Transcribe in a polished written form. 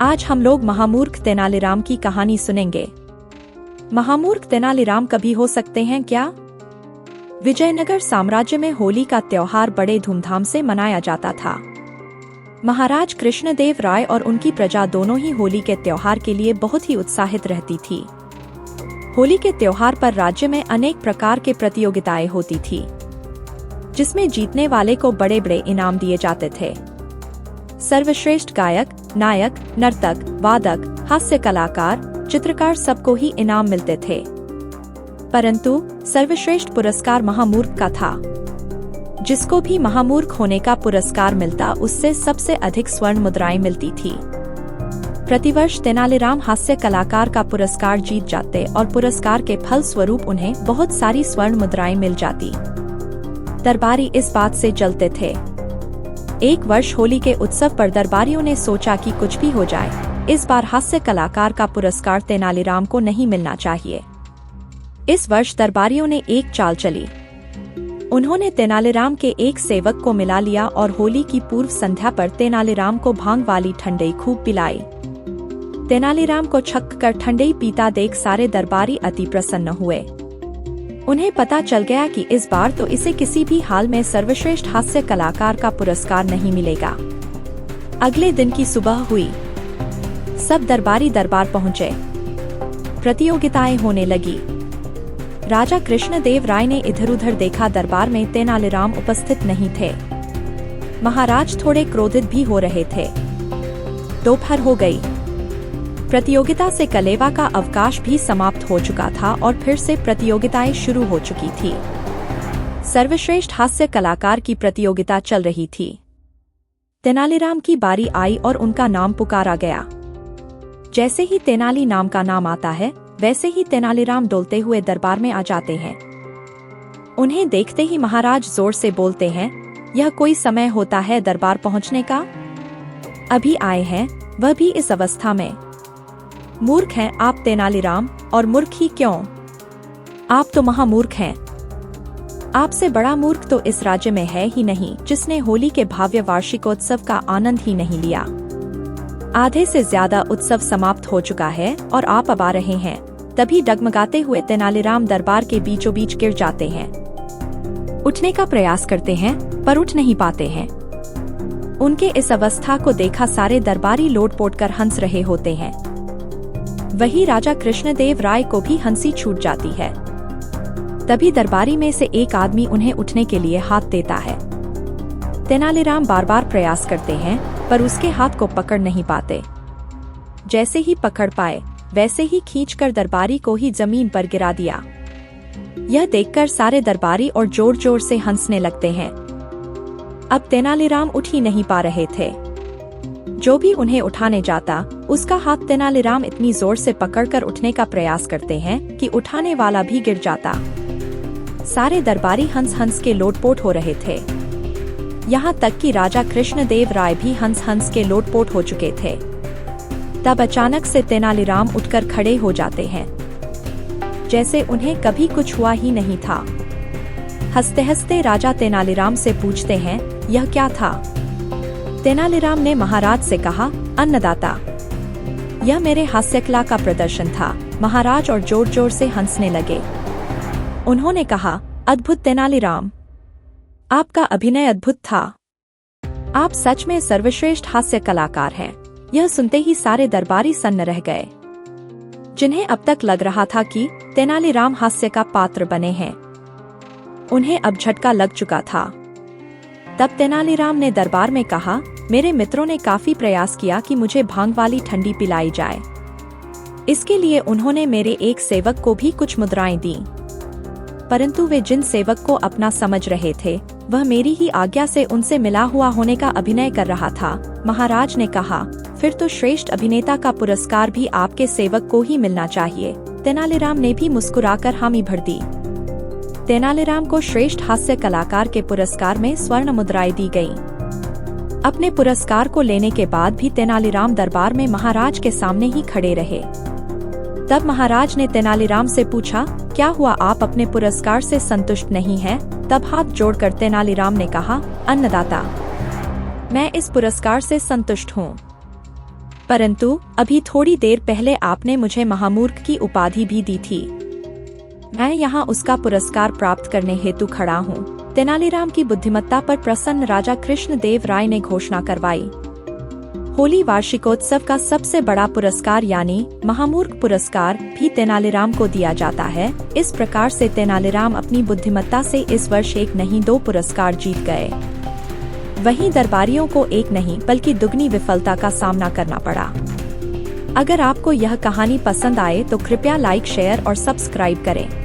आज हम लोग महामूर्ख तेनालीराम की कहानी सुनेंगे। महामूर्ख तेनालीराम कभी हो सकते हैं क्या? विजयनगर साम्राज्य में होली का त्योहार बड़े धूमधाम से मनाया जाता था। महाराज कृष्णदेव राय और उनकी प्रजा दोनों ही होली के त्योहार के लिए बहुत ही उत्साहित रहती थी। होली के त्योहार पर राज्य में अनेक प्रकार के प्रतियोगिताएं होती थी, जिसमें जीतने वाले को बड़े बड़े इनाम दिए जाते थे। सर्वश्रेष्ठ गायक, नायक, नर्तक, वादक, हास्य कलाकार, चित्रकार सबको ही इनाम मिलते थे, परंतु सर्वश्रेष्ठ पुरस्कार महामूर्ख का था। जिसको भी महामूर्ख होने का पुरस्कार मिलता, उससे सबसे अधिक स्वर्ण मुद्राएं मिलती थी। प्रतिवर्ष तेनालीराम हास्य कलाकार का पुरस्कार जीत जाते और पुरस्कार के फल स्वरूप उन्हें बहुत सारी स्वर्ण मुद्राएं मिल जाती। दरबारी इस बात से जलते थे। एक वर्ष होली के उत्सव पर दरबारियों ने सोचा कि कुछ भी हो जाए, इस बार हास्य कलाकार का पुरस्कार तेनालीराम को नहीं मिलना चाहिए। इस वर्ष दरबारियों ने एक चाल चली। उन्होंने तेनालीराम के एक सेवक को मिला लिया और होली की पूर्व संध्या पर तेनालीराम को भांग वाली ठंडई खूब पिलाई। तेनालीराम को छक कर ठंडई पीता देख सारे दरबारी अति प्रसन्न हुए। उन्हें पता चल गया कि इस बार तो इसे किसी भी हाल में सर्वश्रेष्ठ हास्य कलाकार का पुरस्कार नहीं मिलेगा। अगले दिन की सुबह हुई। सब दरबारी दरबार पहुंचे। प्रतियोगिताएं होने लगी। राजा कृष्णदेव राय ने इधर उधर देखा, दरबार में तेनालीराम उपस्थित नहीं थे। महाराज थोड़े क्रोधित भी हो रहे थे। दोपहर हो गई। प्रतियोगिता से कलेवा का अवकाश भी समाप्त हो चुका था और फिर से प्रतियोगिताएं शुरू हो चुकी थी। सर्वश्रेष्ठ हास्य कलाकार की प्रतियोगिता चल रही थी। तेनालीराम की बारी आई और उनका नाम पुकारा गया। जैसे ही तेनाली नाम का नाम आता है, वैसे ही तेनालीराम डोलते हुए दरबार में आ जाते हैं। उन्हें देखते ही महाराज जोर से बोलते हैं, यह कोई समय होता है दरबार पहुंचने का? अभी आए हैं, वह भी इस अवस्था में। मूर्ख हैं आप तेनालीराम, और मूर्ख ही क्यों? आप तो महामूर्ख हैं। आपसे बड़ा मूर्ख तो इस राज्य में है ही नहीं, जिसने होली के भव्य वार्षिकोत्सव का आनंद ही नहीं लिया। आधे से ज्यादा उत्सव समाप्त हो चुका है और आप अब आ रहे हैं। तभी डगमगाते हुए तेनालीराम दरबार के बीचों बीच गिर जाते हैं। उठने का प्रयास करते हैं पर उठ नहीं पाते हैं। उनके इस अवस्था को देखा सारे दरबारी लोटपोट कर हंस रहे होते हैं। वही राजा कृष्णदेव राय को भी हंसी छूट जाती है। तभी दरबारी में से एक आदमी उन्हें उठने के लिए हाथ देता है। तेनालीराम बार बार प्रयास करते हैं पर उसके हाथ को पकड़ नहीं पाते। जैसे ही पकड़ पाए, वैसे ही खींचकर दरबारी को ही जमीन पर गिरा दिया। यह देखकर सारे दरबारी और जोर जोर से हंसने लगते हैं। अब तेनालीराम उठ ही नहीं पा रहे थे। जो भी उन्हें उठाने जाता, उसका हाथ तेनालीराम इतनी जोर से पकड़कर उठने का प्रयास करते हैं कि उठाने वाला भी गिर जाता। सारे दरबारी हंस हंस के लोटपोट हो रहे थे। यहाँ तक कि राजा कृष्णदेव राय भी हंस हंस के लोटपोट हो चुके थे। तब अचानक से तेनालीराम उठकर खड़े हो जाते हैं, जैसे उन्हें कभी कुछ हुआ ही नहीं था। हंसते हंसते राजा तेनालीराम से पूछते हैं, यह क्या था? तेनालीराम ने महाराज से कहा, अन्नदाता, यह मेरे हास्यकला का प्रदर्शन था। महाराज और जोर जोर से हंसने लगे। उन्होंने कहा, अद्भुत तेनालीराम, आपका अभिनय अद्भुत था। आप सच में सर्वश्रेष्ठ हास्य कलाकार हैं। यह सुनते ही सारे दरबारी सन्न रह गए, जिन्हें अब तक लग रहा था कि तेनालीराम हास्य का पात्र बने हैं। उन्हें अब झटका लग चुका था। तब तेनालीराम ने दरबार में कहा, मेरे मित्रों ने काफी प्रयास किया कि मुझे भांग वाली ठंडी पिलाई जाए। इसके लिए उन्होंने मेरे एक सेवक को भी कुछ मुद्राएं दी, परंतु वे जिन सेवक को अपना समझ रहे थे, वह मेरी ही आज्ञा से उनसे मिला हुआ होने का अभिनय कर रहा था। महाराज ने कहा, फिर तो श्रेष्ठ अभिनेता का पुरस्कार भी आपके सेवक को ही मिलना चाहिए। तेनालीराम ने भी मुस्कुराकर हामी भर दी। तेनालीराम को श्रेष्ठ हास्य कलाकार के पुरस्कार में स्वर्ण मुद्राएं दी गईं। अपने पुरस्कार को लेने के बाद भी तेनालीराम दरबार में महाराज के सामने ही खड़े रहे। तब महाराज ने तेनालीराम से पूछा, क्या हुआ, आप अपने पुरस्कार से संतुष्ट नहीं हैं? तब हाथ जोड़कर तेनालीराम ने कहा, अन्नदाता, मैं इस पुरस्कार से संतुष्ट हूँ। परंतु अभी थोड़ी देर पहले आपने मुझे महामूर्ख की उपाधि भी दी थी। मैं यहाँ उसका पुरस्कार प्राप्त करने हेतु खड़ा हूँ। तेनालीराम की बुद्धिमत्ता पर प्रसन्न राजा कृष्णदेव राय ने घोषणा करवाई। होली वार्षिकोत्सव का सबसे बड़ा पुरस्कार यानी महामूर्ख पुरस्कार भी तेनालीराम को दिया जाता है। इस प्रकार से तेनालीराम अपनी बुद्धिमत्ता से इस वर्ष एक नहीं 2 पुरस्कार जीत गए। वहीं दरबारियों को एक नहीं बल्कि दुगनी विफलता का सामना करना पड़ा। अगर आपको यह कहानी पसंद आए तो कृपया लाइक, शेयर और सब्सक्राइब करें।